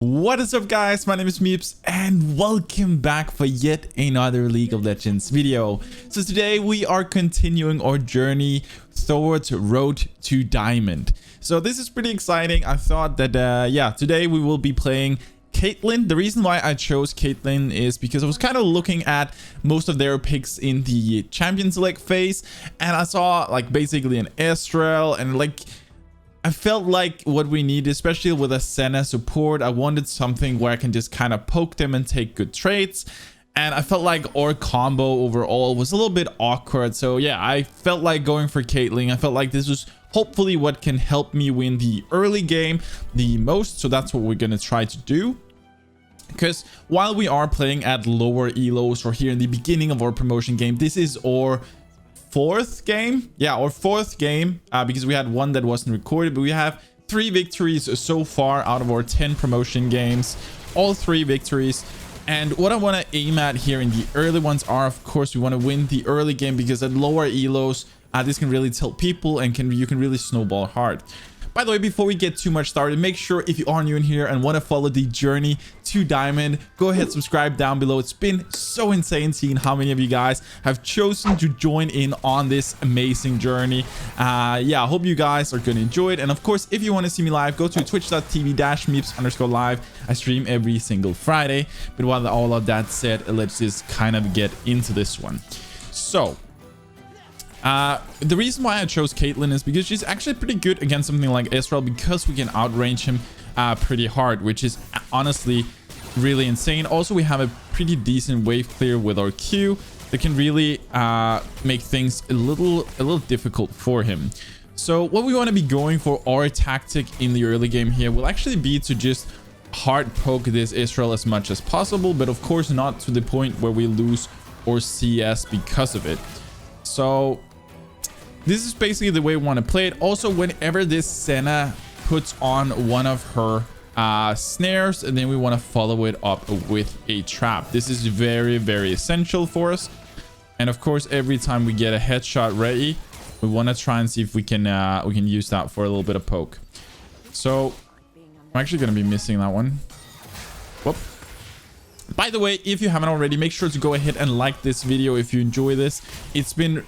What is up, guys? My name is MipZ and welcome back for yet another League of Legends video. So today we are continuing our journey towards Road to Diamond. So this is pretty exciting. I thought that today we will be playing Caitlyn. The reason why I chose Caitlyn is because I was kind of looking at most of their picks in the Champions League phase, and I saw like basically an Astral, and like I felt like what we need, especially with a Senna support, I wanted something where I can just kind of poke them and take good trades. And I felt like our combo overall was a little bit awkward. So yeah, I felt like going for Caitlyn. I felt like this was hopefully what can help me win the early game the most. So that's what we're going to try to do. Because while we are playing at lower elos or here in the beginning of our promotion game, this is our fourth game, because we had one that wasn't recorded, but we have 3 victories so far out of our 10 promotion games, all 3 victories. And what I want to aim at here in the early ones are, of course, we want to win the early game, because at lower elos this can really tilt people and you can really snowball hard. By the way, before we get too much started, make sure if you are new in here and want to follow the journey to Diamond, go ahead, subscribe down below. It's been so insane seeing how many of you guys have chosen to join in on this amazing journey. I hope you guys are going to enjoy it. And of course, if you want to see me live, go to twitch.tv/MipZ_live. I stream every single Friday. But while all of that said, let's just kind of get into this one. So the reason why I chose Caitlyn is because she's actually pretty good against something like Israel, because we can outrange him pretty hard, which is honestly really insane. Also, we have a pretty decent wave clear with our Q that can really make things a little difficult for him. So what we want to be going for, our tactic in the early game here, will actually be to just hard poke this Israel as much as possible, but of course not to the point where we lose our CS because of it. So this is basically the way we want to play it. Also, whenever this Senna puts on one of her snares, and then we want to follow it up with a trap. This is very, very essential for us. And of course, every time we get a headshot ready, we want to try and see if we can use that for a little bit of poke. So I'm actually going to be missing that one. Whoop. By the way, if you haven't already, make sure to go ahead and like this video if you enjoy this.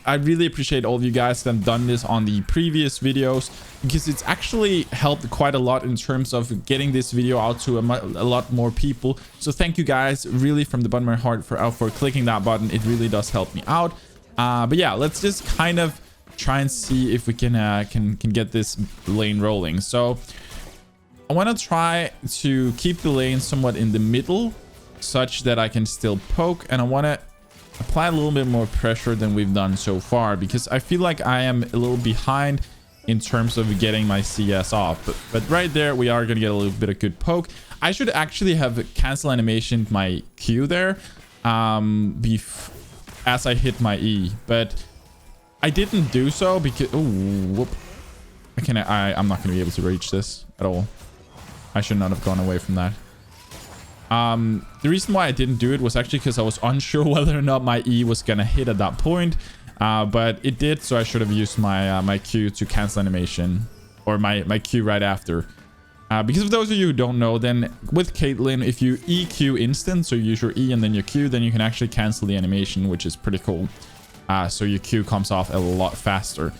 I really appreciate all of you guys that have done this on the previous videos, because it's actually helped quite a lot in terms of getting this video out to a lot more people. So thank you guys, really, from the bottom of my heart for clicking that button. It really does help me out. But yeah, let's just kind of try and see if we can get this lane rolling. So I want to try to keep the lane somewhat in the middle, such that I can still poke, and I want to apply a little bit more pressure than we've done so far, because I feel like I am a little behind in terms of getting my CS off. But right there, we are going to get a little bit of good poke. I should actually have cancel animation my Q there as I hit my E, but I didn't do so because I'm not going to be able to reach this at all. I should not have gone away from that. The reason why I didn't do it was actually because I was unsure whether or not my E was gonna hit at that point, but it did, so I should have used my my Q to cancel animation, or my Q right after. Because for those of you who don't know, then with Caitlyn, if you EQ instant, so you use your E and then your Q, then you can actually cancel the animation, which is pretty cool. So your Q comes off a lot faster.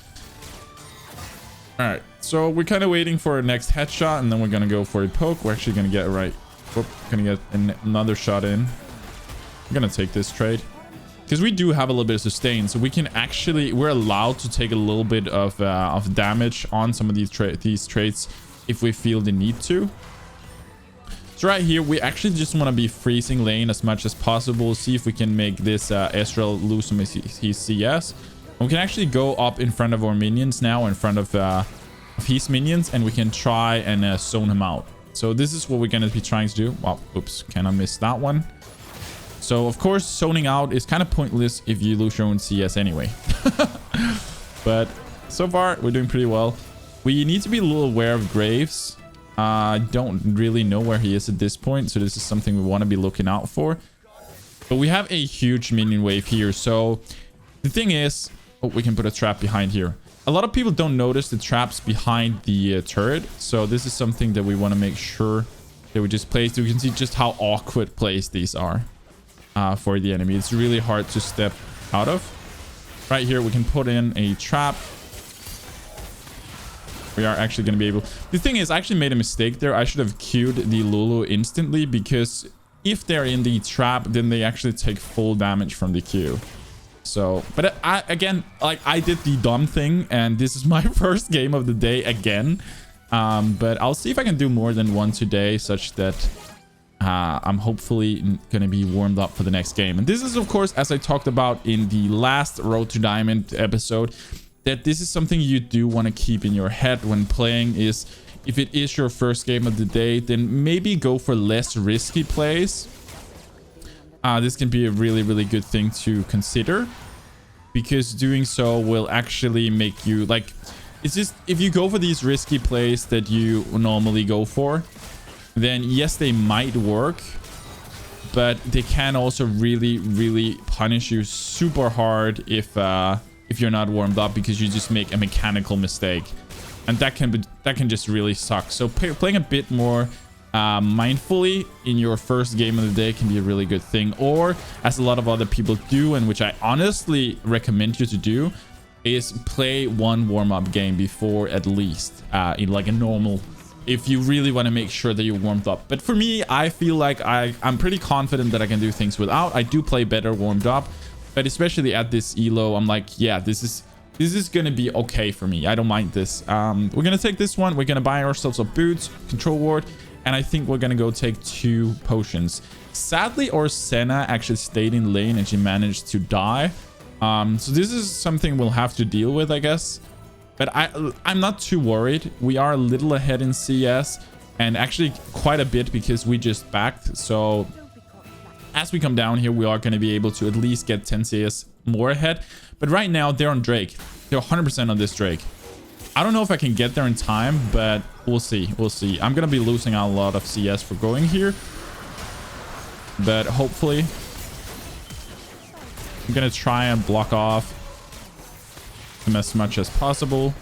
All right, so we're kind of waiting for our next headshot, and then we're gonna go for a poke. We're actually gonna get it right. Whoop, gonna get another shot in. I'm gonna take this trade because we do have a little bit of sustain, so we're allowed to take a little bit of damage on some of these trades if we feel the need to. So right here, we actually just want to be freezing lane as much as possible, see if we can make this Ezreal lose some of his CS. And we can actually go up in front of our minions now, in front of his minions, and we can try and zone him out. So this is what we're going to be trying to do. Well, oops, kind of missed that one. So of course, zoning out is kind of pointless if you lose your own CS anyway. But so far, we're doing pretty well. We need to be a little aware of Graves. I don't really know where he is at this point, so this is something we want to be looking out for. But we have a huge minion wave here. So the thing is, we can put a trap behind here. A lot of people don't notice the traps behind the turret, so this is something that we want to make sure They would just place. You can see just how awkward placed these are for the enemy. It's really hard to step out of. Right here, we can put in a trap. We are actually going to be able... The thing is, I actually made a mistake there. I should have queued the Lulu instantly, because if they're in the trap, then they actually take full damage from the Q. So, but again, like, I did the dumb thing, and this is my first game of the day again. But I'll see if I can do more than one today, such that I'm hopefully going to be warmed up for the next game. And this is, of course, as I talked about in the last Road to Diamond episode, that this is something you do want to keep in your head when playing. Is if it is your first game of the day, then maybe go for less risky plays. This can be a really, really good thing to consider, because doing so will actually make you, like, it's just, if you go for these risky plays that you normally go for, then yes, they might work, but they can also really, really punish you super hard if you're not warmed up, because you just make a mechanical mistake, and that can just really suck. So playing a bit more mindfully in your first game of the day can be a really good thing. Or, as a lot of other people do, and which I honestly recommend you to do, is play one warm-up game before, at least, in like a normal, if you really want to make sure that you're warmed up. But for me, I feel like I'm pretty confident that I can do things without. I do play better warmed up, but especially at this elo, I'm like, yeah, this is gonna be okay for me. I don't mind this. We're gonna take this one. We're gonna buy ourselves a boots, control ward, and I think we're gonna go take 2 potions. Sadly, our Senna actually stayed in lane and she managed to die. So this is something we'll have to deal with, I guess. But I'm not too worried. We are a little ahead in CS, and actually quite a bit, because we just backed. So as we come down here, we are going to be able to at least get 10 CS more ahead. But right now, they're on Drake. They're 100% on this Drake. I don't know if I can get there in time, but we'll see. We'll see. I'm going to be losing out a lot of CS for going here, but hopefully I'm going to try and block off them as much as possible.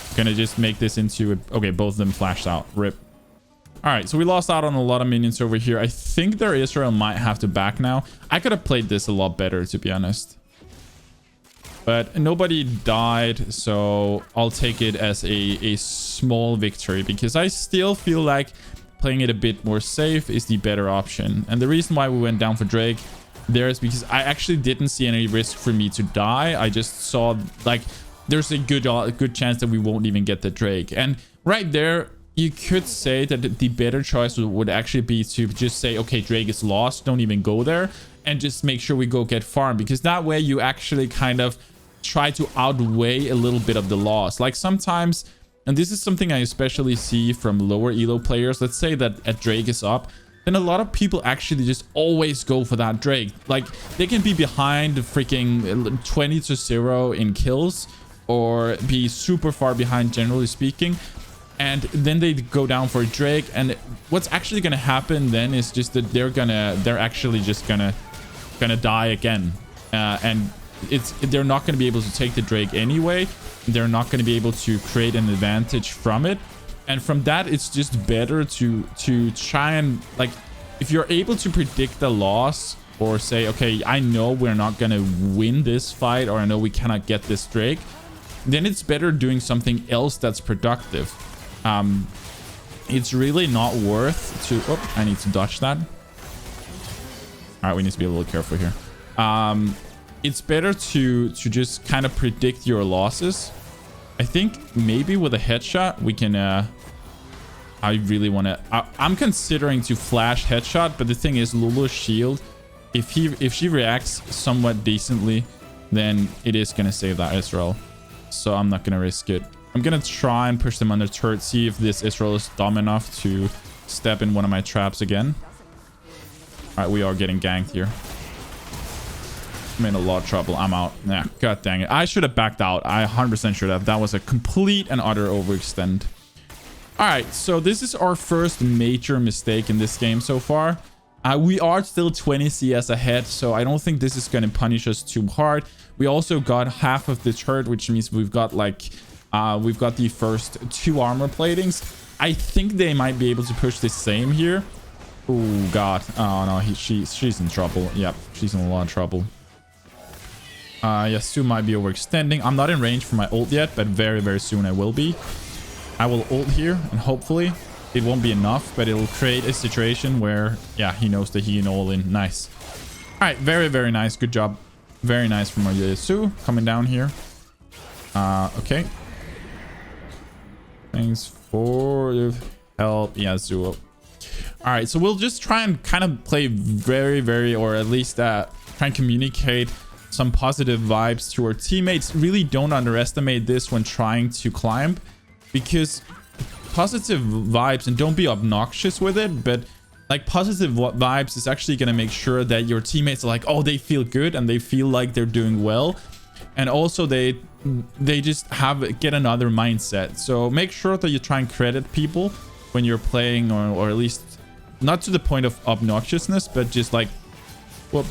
I'm going to just make this into a... Okay, both of them flashed out. Rip. All right, so we lost out on a lot of minions over here. I think their Israel might have to back now. I could have played this a lot better, to be honest. But nobody died, so I'll take it as a small victory, because I still feel like playing it a bit more safe is the better option. And the reason why we went down for Drake there is because I actually didn't see any risk for me to die. I just saw, like, there's a good chance that we won't even get the Drake. And right there, you could say that the better choice would actually be to just say, okay, Drake is lost, don't even go there, and just make sure we go get farm, because that way you actually kind of try to outweigh a little bit of the loss. Like sometimes, and this is something I especially see from lower elo players, let's say that a Drake is up, then a lot of people actually just always go for that Drake. Like they can be behind freaking 20-0 in kills, or be super far behind, generally speaking, and then they go down for a Drake, and what's actually gonna happen then is just that they're actually just gonna die again, and they're not going to be able to take the Drake anyway. They're not going to be able to create an advantage from it, and from that, it's just better to try and, like, if you're able to predict the loss, or say, okay, I know we're not going to win this fight, or I know we cannot get this Drake, then it's better doing something else that's productive. It's really not worth to... Oh, I need to dodge that. All right, we need to be a little careful here. It's better to just kind of predict your losses. I think maybe with a headshot we can... I really want to... I'm considering to flash headshot, but the thing is, Lulu's shield, if she reacts somewhat decently, then it is going to save that Israel. So I'm not going to risk it. I'm going to try and push them under turret, see if this Israel is dumb enough to step in one of my traps again. All right, we are getting ganked here. I'm in a lot of trouble. I'm out. Yeah, god dang it. I should have backed out. I 100% should have. That was a complete and utter overextend. All right, so this is our first major mistake in this game so far. We are still 20 CS ahead, so I don't think this is going to punish us too hard. We also got half of the turret, which means we've got like... we've got the first 2 armor platings. I think they might be able to push the same here. Oh god. Oh no, she's in trouble. Yep, she's in a lot of trouble. Yes, Stu might be overextending. I'm not in range for my ult yet, but very, very soon I will be. I will ult here, and hopefully it won't be enough, but it'll create a situation where, yeah, he knows that he can all in. Nice. All right, very, very nice. Good job. Very nice from our Yasu coming down here. Okay. Thanks for the help, Yasu. All right, so we'll just try and kind of play very, very, or at least try and communicate some positive vibes to our teammates. Really don't underestimate this when trying to climb, because positive vibes, and don't be obnoxious with it, but like positive vibes is actually going to make sure that your teammates are like, oh, they feel good and they feel like they're doing well, and also they just get another mindset. So make sure that you try and credit people when you're playing, or at least not to the point of obnoxiousness, but just like, well,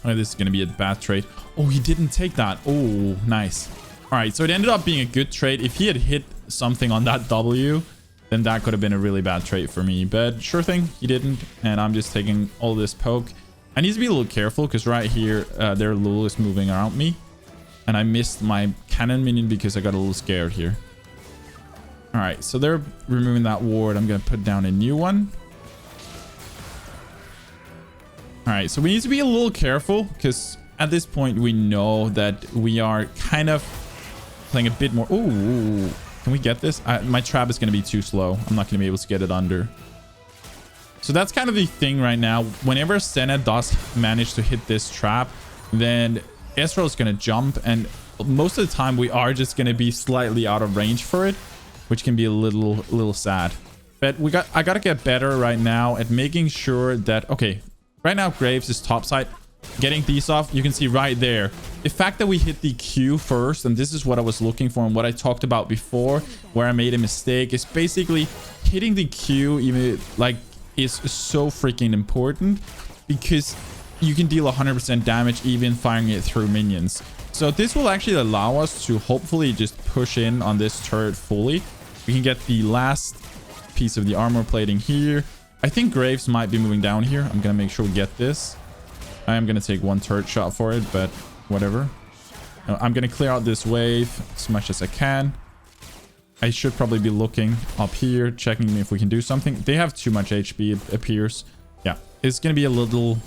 oh, this is going to be a bad trade. Oh, he didn't take that. Oh, nice. All right, so it ended up being a good trade. If he had hit something on that W, then that could have been a really bad trade for me. But sure thing, he didn't. And I'm just taking all this poke. I need to be a little careful because right here, their Lul is moving around me. And I missed my cannon minion because I got a little scared here. All right, so they're removing that ward. I'm going to put down a new one. All right, so we need to be a little careful because at this point we know that we are kind of playing a bit more. Ooh, can we get this? My trap is going to be too slow. I'm not going to be able to get it under. So that's kind of the thing right now. Whenever Senna does manage to hit this trap, then Ezreal is going to jump, and most of the time we are just going to be slightly out of range for it, which can be a little sad. But I got to get better right now at making sure that, okay, right now Graves is topside. Getting these off, you can see right there. The fact that we hit the Q first, and this is what I was looking for and what I talked about before, where I made a mistake, is basically hitting the Q even like is so freaking important, because you can deal 100% damage even firing it through minions. So this will actually allow us to hopefully just push in on this turret fully. We can get the last piece of the armor plating here. I think Graves might be moving down here. I'm gonna make sure we get this. I am gonna take one turret shot for it, but whatever. I'm gonna clear out this wave as much as I can. I should probably be looking up here, checking if we can do something. They have too much HP, it appears. Yeah, it's gonna be a little...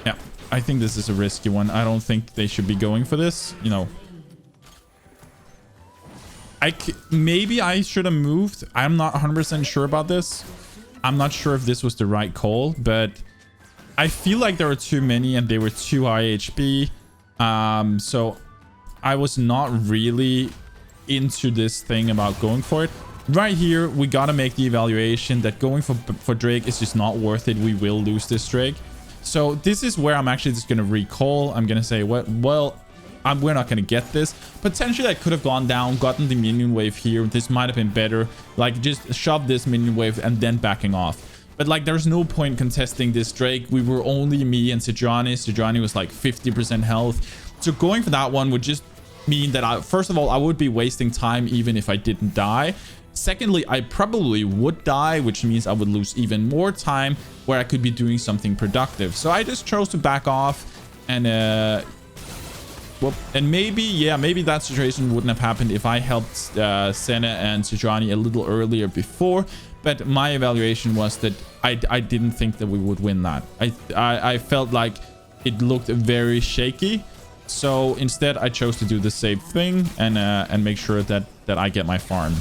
Yeah, I think this is a risky one. I don't think they should be going for this, you know. Maybe I should have moved. I'm not 100% sure about this. I'm not sure if this was the right call, but I feel like there were too many and they were too high HP. So I was not really into this thing about going for it. Right here, we got to make the evaluation that going for Drake is just not worth it. We will lose this Drake. So this is where I'm actually just going to recall. I'm going to say, well, we're not going to get this. Potentially, I could have gone down, gotten the minion wave here. This might have been better. Like, just shove this minion wave and then backing off. But, like, there's no point contesting this Drake. We were only me and Sejani. Sejani was, like, 50% health. So going for that one would just mean that, first of all, I would be wasting time even if I didn't die. Secondly, I probably would die, which means I would lose even more time where I could be doing something productive. So I just chose to back off and... well, and maybe that situation wouldn't have happened if I helped Senna and Sejani a little earlier before. But my evaluation was that I didn't think that we would win that. I felt like it looked very shaky. So instead, I chose to do the safe thing and make sure that I get my farm.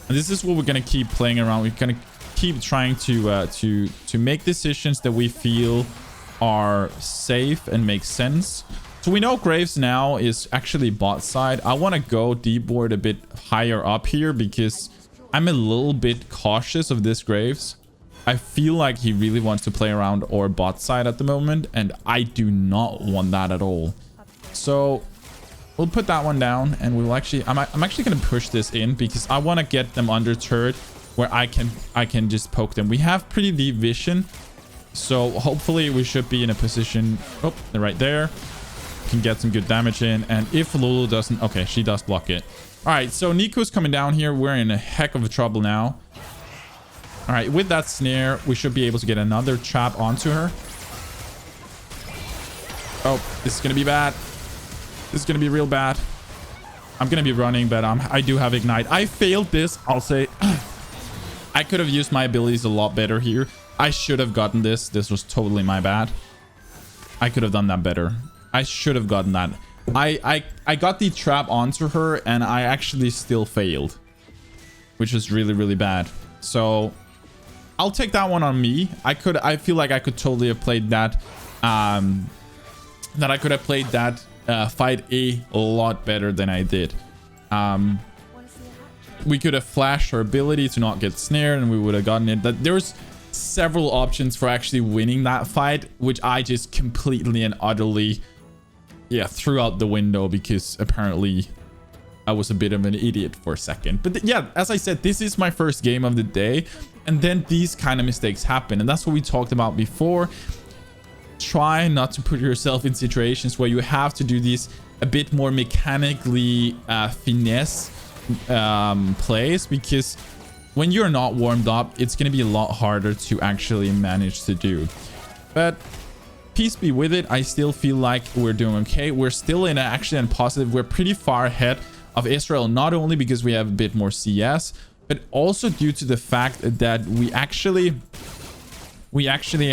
And this is what we're gonna keep playing around. We're gonna keep trying to make decisions that we feel are safe and make sense. So we know Graves now is actually bot side. I want to go deep ward a bit higher up here because I'm a little bit cautious of this Graves. I feel like he really wants to play around our bot side at the moment, and I do not want that at all. So we'll put that one down, and we'll actually... I'm actually going to push this in because I want to get them under turret where I can just poke them. We have pretty deep vision, so hopefully we should be in a position... Oh, they're right there. Can get some good damage in, and if Lulu doesn't... Okay, she does block it. All right, so Nico's coming down here. We're in a heck of a trouble now. All right, with that snare, we should be able to get another trap onto her. Oh, this is going to be bad. This is going to be real bad. I'm going to be running, but I do have Ignite. I failed this, I'll say. I could have used my abilities a lot better here. I should have gotten this. This was totally my bad. I could have done that better. I should have gotten that. I got the trap onto her, and I actually still failed, which is really, really bad. So I'll take that one on me. I feel like I could totally have played that. That I could have played that fight a lot better than I did. We could have flashed her ability to not get snared, and we would have gotten it. That there's several options for actually winning that fight, which I just completely and utterly, threw out the window because apparently I was a bit of an idiot for a second. But yeah, as I said, this is my first game of the day, and then these kind of mistakes happen, and that's what we talked about before. Try not to put yourself in situations where you have to do these a bit more mechanically finesse plays, because when you're not warmed up, it's going to be a lot harder to actually manage to do. But peace be with it. I still feel like we're doing okay. We're still in actually and positive. We're pretty far ahead of Israel, not only because we have a bit more CS, but also due to the fact that we actually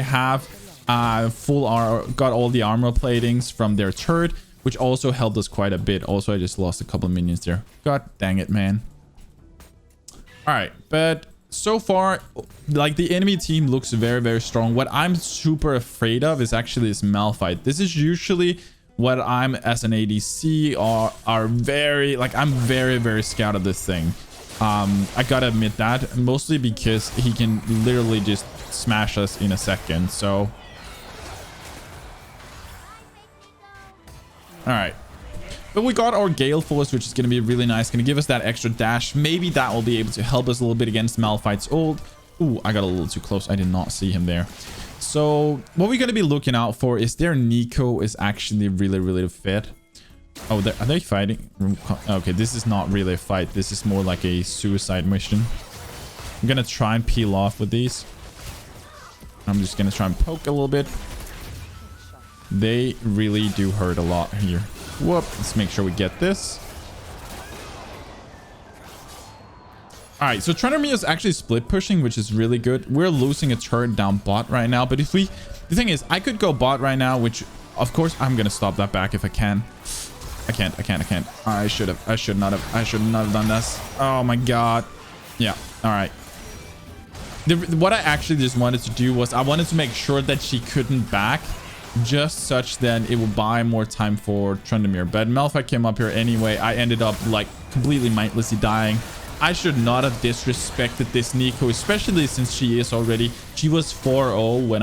have got all the armor platings from their turret, which also helped us quite a bit. Also, I just lost a couple of minions there. God dang it, man. All right, but so far, like, the enemy team looks very, very strong. What I'm super afraid of is actually this Malphite. This is usually what I'm, as an ADC, are very, like, I'm very, very scared of this thing. I gotta admit that, mostly because he can literally just smash us in a second. So all right, but we got our Gale Force, which is going to be really nice. Going to give us that extra dash. Maybe that will be able to help us a little bit against Malphite's ult. Ooh, I got a little too close. I did not see him there. So what we're going to be looking out for is their Nico is actually really, really fit. Oh, are they fighting? Okay, this is not really a fight. This is more like a suicide mission. I'm going to try and peel off with these. I'm just going to try and poke a little bit. They really do hurt a lot here. Whoop. Let's make sure we get this. All right, so Trundamere is actually split pushing, which is really good. We're losing a turret down bot right now, but the thing is, I could go bot right now, which of course I'm gonna stop that back if I can. I can't. I should not have done this. Oh my god. Yeah. All right. What I actually just wanted to do was I wanted to make sure that she couldn't back, just such that it will buy more time for Trundamere. But Malphite came up here anyway. I ended up like completely mindlessly dying. I should not have disrespected this Nico, especially since she was 4-0 when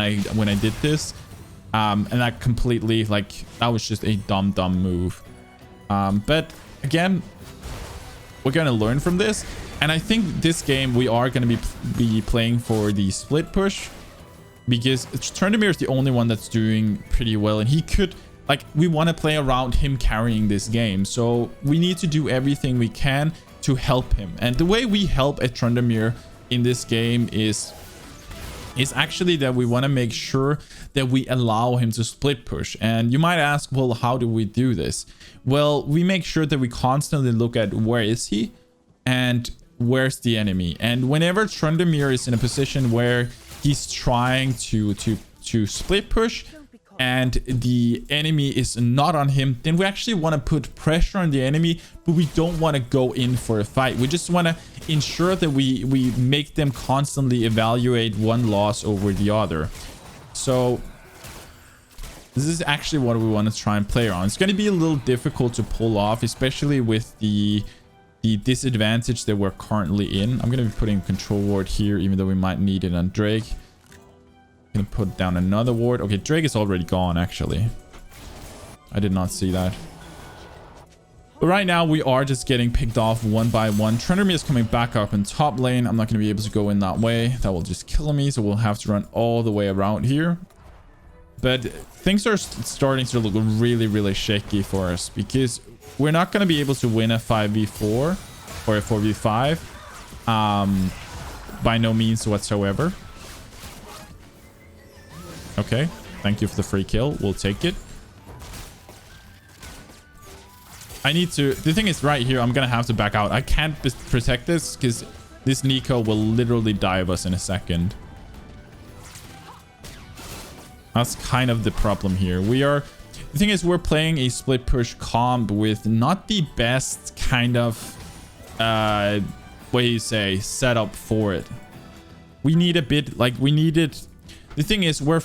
I did this. And that completely, like, that was just a dumb move. But again, we're gonna learn from this, and I think this game we are gonna be playing for the split push, because Trundamere is the only one that's doing pretty well, and he could, like, we want to play around him carrying this game, so we need to do everything we can to help him. And the way we help a Trundamere in this game is actually that we want to make sure that we allow him to split push. And you might ask, well, how do we do this? Well, we make sure that we constantly look at where is he and where's the enemy. And whenever Trundamere is in a position where he's trying to split push and the enemy is not on him, then we actually want to put pressure on the enemy, but we don't want to go in for a fight. We just want to ensure that we make them constantly evaluate one loss over the other. So this is actually what we want to try and play on. It's going to be a little difficult to pull off, especially with the disadvantage that we're currently in. I'm going to be putting control ward here, even though we might need it on Drake. Gonna put down another ward. Okay, Drake is already gone, actually. I did not see that. But right now, we are just getting picked off one by one. Trundamere is coming back up in top lane. I'm not going to be able to go in that way. That will just kill me, so we'll have to run all the way around here. But things are starting to look really, really shaky for us, because we're not going to be able to win a 5v4 or a 4v5. By no means whatsoever. Okay, thank you for the free kill. We'll take it. I need to... The thing is, right here, I'm gonna have to back out. I can't protect this because this Nico will literally dive us in a second. That's kind of the problem here. We are... The thing is, we're playing a split push comp with not the best kind of... what do you say? Setup for it. We need a bit... Like, we needed... The thing is, we're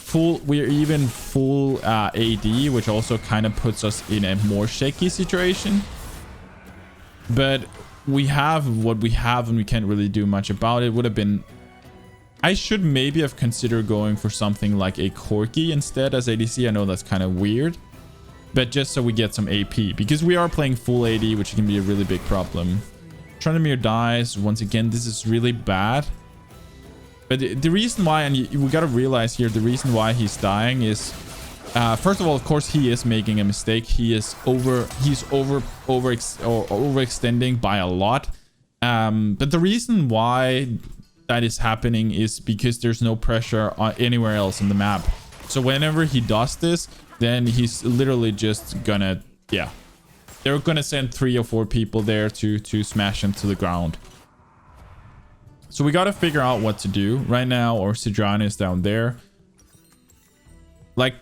even full AD, which also kind of puts us in a more shaky situation. But we have what we have, and we can't really do much about it. Would have been... I should maybe have considered going for something like a Corki instead as ADC. I know that's kind of weird, but just so we get some AP, because we are playing full AD, which can be a really big problem. Trundamere dies. Once again, this is really bad. But the reason why, and we got to realize here, the reason why he's dying is, first of all, of course, he is making a mistake. He's overextending by a lot. But the reason why that is happening is because there's no pressure on anywhere else in the map. So whenever he does this, then he's literally just gonna, yeah, they're gonna send 3 or 4 people there to smash him to the ground. So we got to figure out what to do right now. Or Sidran is down there. Like,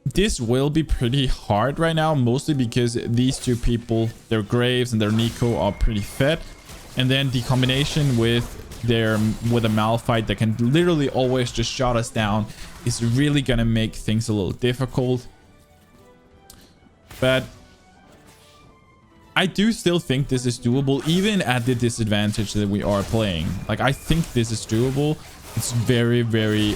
this will be pretty hard right now, mostly because these 2 people, their Graves and their Nico, are pretty fed. And then the combination with a Malphite that can literally always just shut us down is really gonna make things a little difficult. But I do still think this is doable, even at the disadvantage that we are playing. Like, I think this is doable. It's very, very,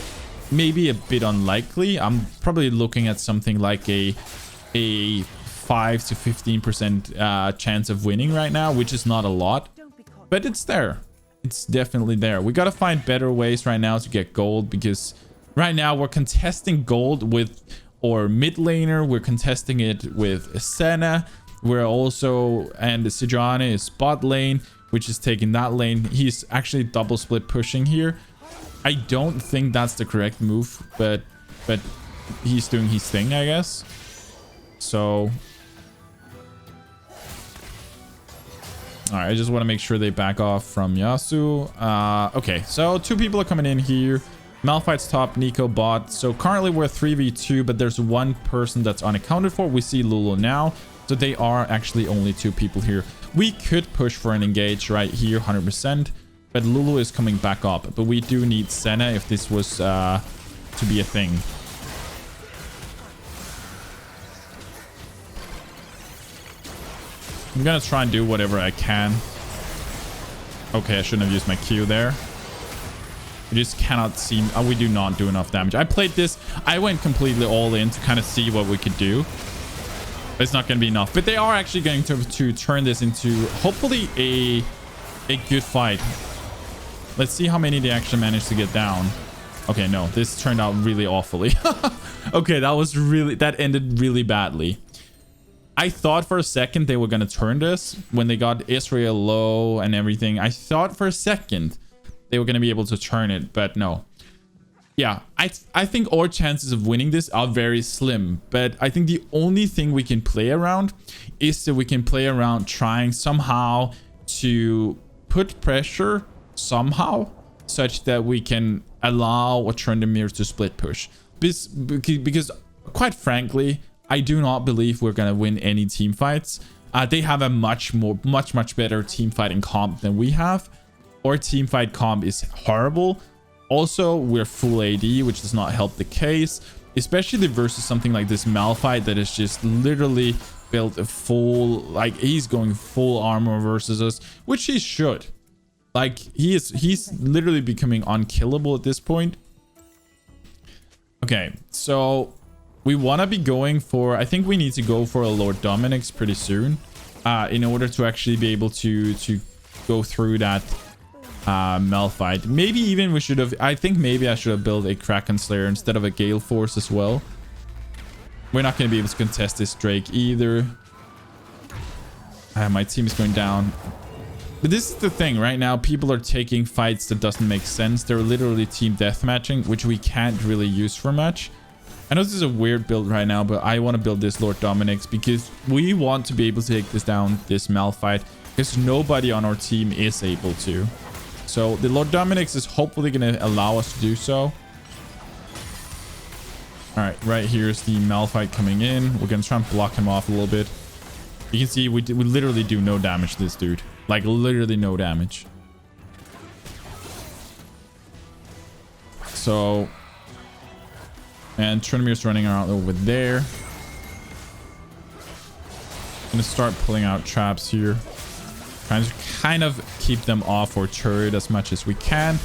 maybe a bit unlikely. I'm probably looking at something like a 5 to 15% chance of winning right now, which is not a lot, but it's there. It's definitely there. We got to find better ways right now to get gold, because right now we're contesting gold with our mid laner. We're contesting it with Senna. We're also, and Sidran is bot lane, which is taking that lane. He's actually double split pushing here. I don't think that's the correct move, but he's doing his thing, I guess. So, all right, I just want to make sure they back off from Yasu. Okay, so 2 people are coming in here. Malphite's top, Nico bot. So currently we're 3v2, but there's 1 person that's unaccounted for. We see Lulu now. So they are actually only 2 people here. We could push for an engage right here, 100%. But Lulu is coming back up. But we do need Senna if this was to be a thing. I'm going to try and do whatever I can. Okay, I shouldn't have used my Q there. We just cannot seem... we do not do enough damage. I played this. I went completely all in to kind of see what we could do. It's not going to be enough, but they are actually going to turn this into hopefully a good fight. Let's see how many they actually managed to get down. Okay, no, this turned out really awfully. Okay, that ended really badly. I thought for a second they were going to turn this when they got Israel low and everything. I thought for a second they were going to be able to turn it, but no. Yeah, I think our chances of winning this are very slim, but I think the only thing we can play around is that we can play around trying somehow to put pressure somehow such that we can allow a Trundamere to split push. Because quite frankly, I do not believe we're going to win any team fights. They have a much better team fighting comp than we have. Our team fight comp is horrible. Also, we're full AD, which does not help the case, especially versus something like this Malphite that is just literally built a full, like, he's going full armor versus us, which he should. Like, he's literally becoming unkillable at this point. Okay, so we want to be going for, I think we need to go for a Lord Dominic's pretty soon in order to actually be able to go through that Malphite. Maybe even we should have, I think maybe I should have built a Kraken Slayer instead of a Gale Force as well. We're not going to be able to contest this Drake either. My team is going down. But this is the thing. Right now, people are taking fights that doesn't make sense. They're literally team deathmatching, which we can't really use for much. I know this is a weird build right now, but I want to build this Lord Dominic's because we want to be able to take this down, this Malphite, because nobody on our team is able to. So the Lord Dominic's is hopefully going to allow us to do so. All right, right here is the Malphite coming in. We're going to try and block him off a little bit. You can see we literally do no damage to this dude. Like, literally no damage. So... And Trinimir's running around over there. Gonna start pulling out traps here. Trying to kind of keep them off our turret as much as we can.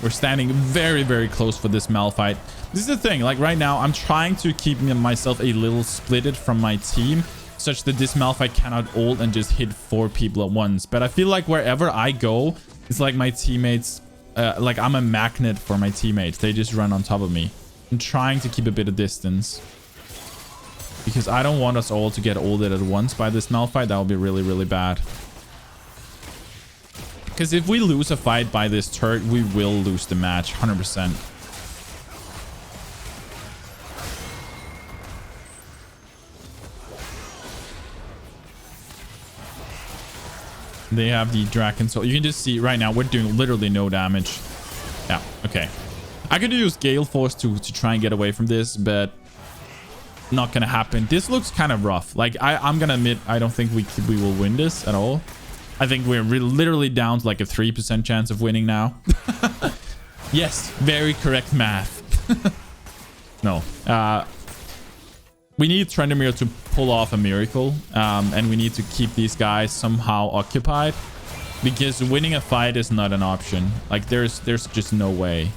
We're standing very, very close for this Malphite. This is the thing. Like, right now, I'm trying to keep myself a little splitted from my team, such that this Malphite cannot ult and just hit 4 people at once. But I feel like wherever I go, it's like my teammates... like I'm a magnet for my teammates. They just run on top of me. I'm trying to keep a bit of distance because I don't want us all to get ulted at once by this Malphite. That would be really, really bad. Because if we lose a fight by this turret, we will lose the match 100%. They have the Draken Soul. You can just see right now we're doing literally no damage. Yeah, okay. I could use Gale Force to try and get away from this, but not gonna happen. This looks kind of rough. Like, I'm gonna admit, I don't think we will win this at all. I think we're literally down to like a 3% chance of winning now. Yes, very correct math. No. We need Trendemir to pull off a miracle, and we need to keep these guys somehow occupied, because winning a fight is not an option. Like, there's just no way.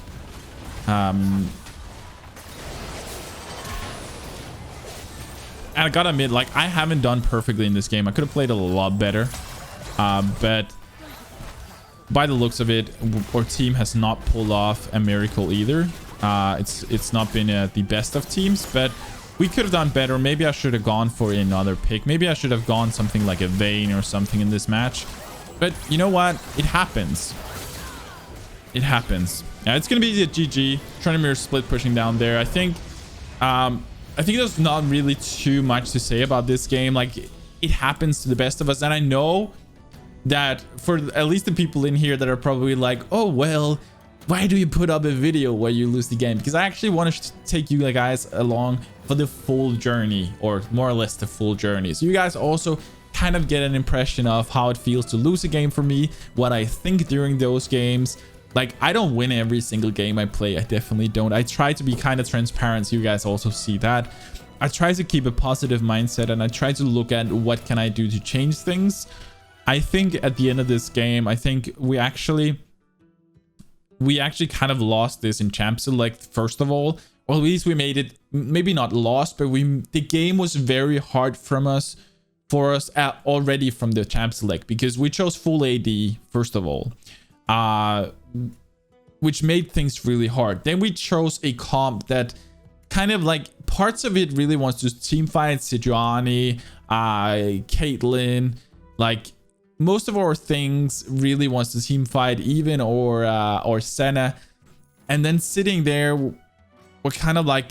And I gotta admit, like, I haven't done perfectly in this game. I could have played a lot better, but by the looks of it, our team has not pulled off a miracle either. It's not been the best of teams, but we could have done better. Maybe I should have gone for another pick. Maybe I should have gone something like a Vayne or something in this match. But you know what? It happens. It happens. Yeah, it's going to be the GG. Trendemir split pushing down there. I think there's not really too much to say about this game. Like, it happens to the best of us. And I know that for at least the people in here that are probably like, oh, well, why do you put up a video where you lose the game? Because I actually want to take you guys along for the full journey, or more or less the full journey. So you guys also kind of get an impression of how it feels to lose a game for me, what I think during those games. Like, I don't win every single game I play. I definitely don't. I try to be kind of transparent so you guys also see that. I try to keep a positive mindset, and I try to look at what can I do to change things. I think at the end of this game, I think we actually kind of lost this in Champ Select, first of all. Or at least we made it, maybe not lost, but the game was very hard for us already from the Champ Select, because we chose full AD, first of all, which made things really hard. Then we chose a comp that kind of, like, parts of it really wants to team fight Sejuani, Caitlyn, like, most of our things really wants to team fight even or Senna. And then sitting there, we're kind of like,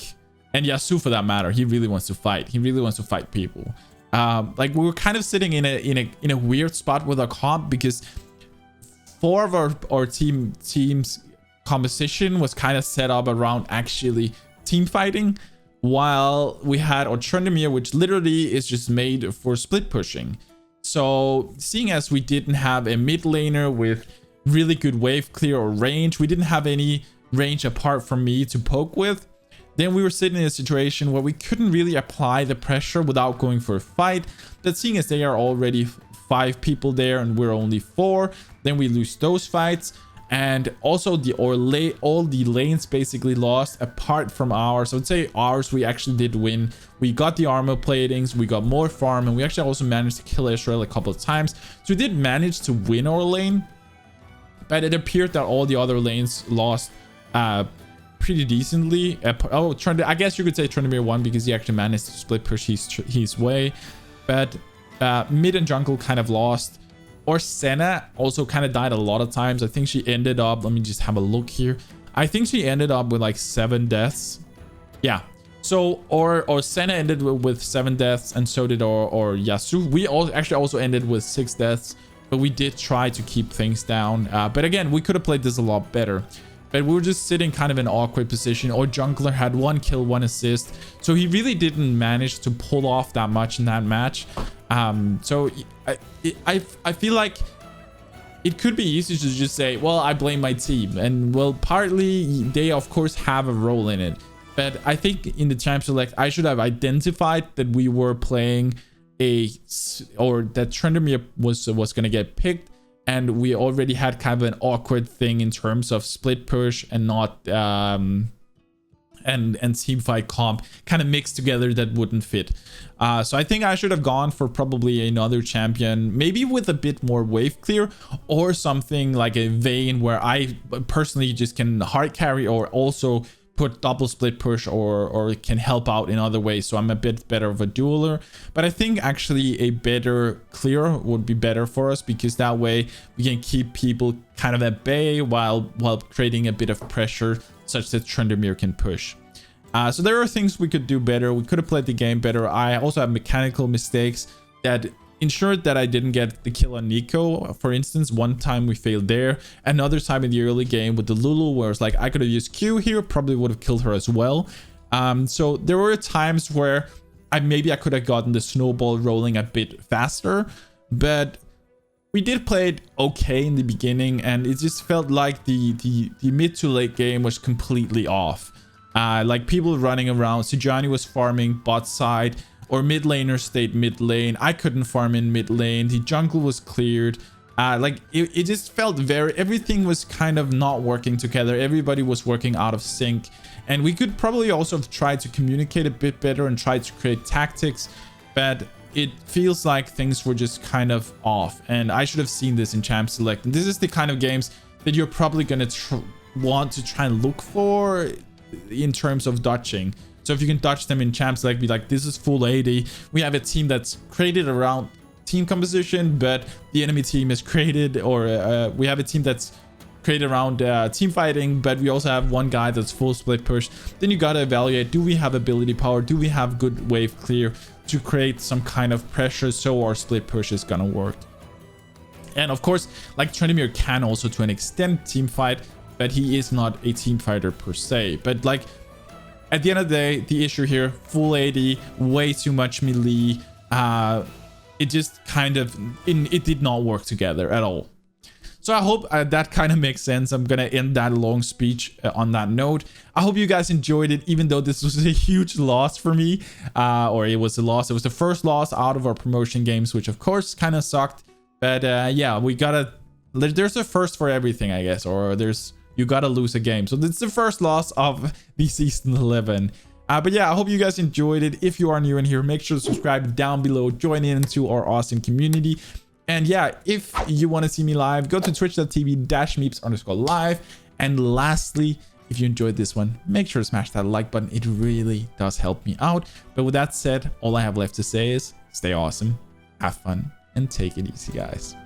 and Yasuo for that matter, he really wants to fight. He really wants to fight people. Like, we were kind of sitting in a weird spot with our comp, because 4 of our team's composition was kind of set up around actually team fighting, while we had our Trendemir, which literally is just made for split pushing. So seeing as we didn't have a mid laner with really good wave clear or range, we didn't have any range apart from me to poke with, then we were sitting in a situation where we couldn't really apply the pressure without going for a fight. But seeing as they are already 5 people there and we're only 4, then we lose those fights. And also all the lanes basically lost apart from ours. I would say ours we actually did win. We got the armor platings, we got more farm, and we actually also managed to kill Israel a couple of times. So we did manage to win our lane, but it appeared that all the other lanes lost pretty decently. I guess you could say Trendemir won because he actually managed to split push his way. But Mid and jungle kind of lost. Or Senna also kind of died a lot of times. I think she ended up, let me just have a look here. I think she ended up with like 7 deaths. Yeah. So, or Senna ended with 7 deaths, and so did or Yasu. We actually also ended with 6 deaths, but we did try to keep things down. But again, we could have played this a lot better. But we were just sitting kind of in an awkward position. Our jungler had 1 kill, 1 assist. So he really didn't manage to pull off that much in that match. So I feel like it could be easy to just say, well, I blame my team. And well, partly they of course have a role in it. But I think in the champ select, I should have identified that we were playing or that Tryndamere was going to get picked. And we already had kind of an awkward thing in terms of split push and not and team fight comp kind of mixed together that wouldn't fit. So I think I should have gone for probably another champion, maybe with a bit more wave clear, or something like a Vayne where I personally just can hard carry or also put double split push or can help out in other ways. So I'm a bit better of a dueler. But I think actually a better clear would be better for us, because that way we can keep people kind of at bay while creating a bit of pressure such that Tryndamere can push. So there are things we could do better. We could have played the game better. I also have mechanical mistakes that ensured that I didn't get the kill on Nico. For instance, one time we failed there. Another time in the early game with the Lulu, where it's like I could have used Q here, probably would have killed her as well. So there were times where maybe I could have gotten the snowball rolling a bit faster, but we did play it okay in the beginning, and it just felt like the mid to late game was completely off. Like people running around. Sijani was farming bot side, or mid laner stayed mid lane. I couldn't farm in mid lane. The jungle was cleared. Like it just felt everything was kind of not working together. Everybody was working out of sync, and we could probably also have tried to communicate a bit better and try to create tactics, but it feels like things were just kind of off, and I should have seen this in champ select. And this is the kind of games that you're probably going to want to try and look for in terms of dodging. So if you can dodge them in champ select, be like, this is full 80. We have a team that's created around team composition, but the enemy team is created, or we have a team that's created around team fighting, but we also have one guy that's full split push. Then you got to evaluate, do we have ability power? Do we have good wave clear to create some kind of pressure so our split push is gonna work? And of course, like Tryndamere can also to an extent team fight, but he is not a team fighter per se. But like, at the end of the day, the issue here, full 80, way too much melee. It just kind of, it did not work together at all. So I hope that kind of makes sense. I'm going to end that long speech on that note. I hope you guys enjoyed it, even though this was a huge loss for me. Or it was a loss. It was the first loss out of our promotion games, which of course kind of sucked. But yeah, there's a first for everything, I guess. Or you gotta lose a game. So this is the first loss of the season 11. But yeah, I hope you guys enjoyed it. If you are new in here, make sure to subscribe down below, join into our awesome community. And yeah, if you want to see me live, go to twitch.tv/MipZ_live. And lastly, if you enjoyed this one, make sure to smash that like button. It really does help me out. But with that said, all I have left to say is stay awesome, have fun, and take it easy, guys.